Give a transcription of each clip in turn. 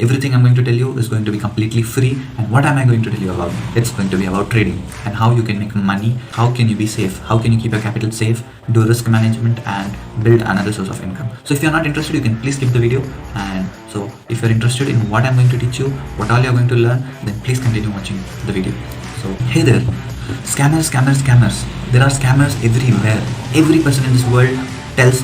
Everything I'm going to tell you is going to be completely free. And what am I going to tell you about? It's going to be about trading and how you can make money, how can you be safe, how can you keep your capital safe, do risk management and build another source of income. So if you're not interested, you can please skip the video. And so if you're interested in what I'm going to teach you, what all you're going to learn, then please continue watching the video. So hey there, scammers. There are scammers everywhere. Every person in this world tells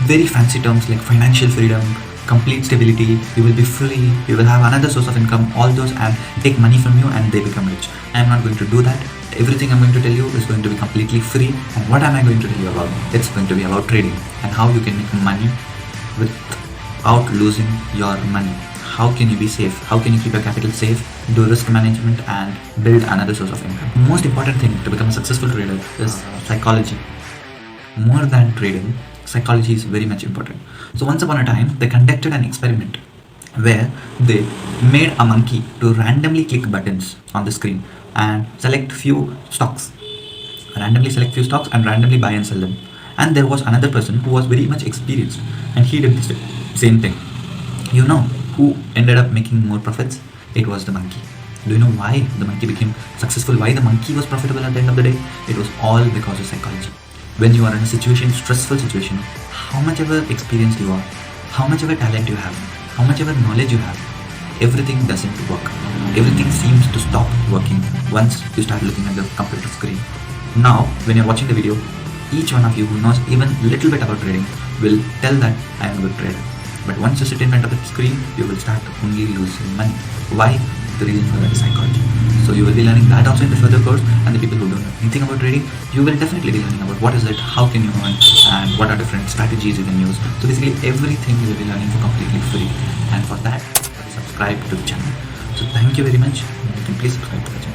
very fancy terms like financial freedom, complete stability, you will be free, you will have another source of income, all those, and take money from you and they become rich. I am not going to do that. Everything I'm going to tell you is going to be completely free. And what am I going to tell you about? It's going to be about trading and how you can make money without losing your money. How can you be safe? How can you keep your capital safe, do risk management and build another source of income? The most important thing to become a successful trader is psychology. More than trading, psychology is very much important. So once upon a time, they conducted an experiment where they made a monkey to randomly click buttons on the screen and select few stocks, randomly buy and sell them. And there was another person who was very much experienced and he did the same thing. You know who ended up making more profits? It was the monkey. Do you know why the monkey became successful? Why the monkey was profitable at the end of the day? It was all because of psychology. When you are in a situation, stressful situation, how much ever experience you are, how much ever talent you have, how much ever knowledge you have, everything doesn't work. Everything seems to stop working once you start looking at the computer screen. Now, when you're watching the video, each one of you who knows even little bit about trading will tell that I am a good trader. But once you sit in front of the screen, you will start only losing money. Why? The reason for that is psychology. So you will be learning that also in the further course, and the people who don't know anything about trading, you will definitely be learning about what is it, how can you earn, and what are different strategies you can use. So basically everything you will be learning for completely free. And for that, subscribe to the channel. So thank you very much. You can please subscribe to the channel.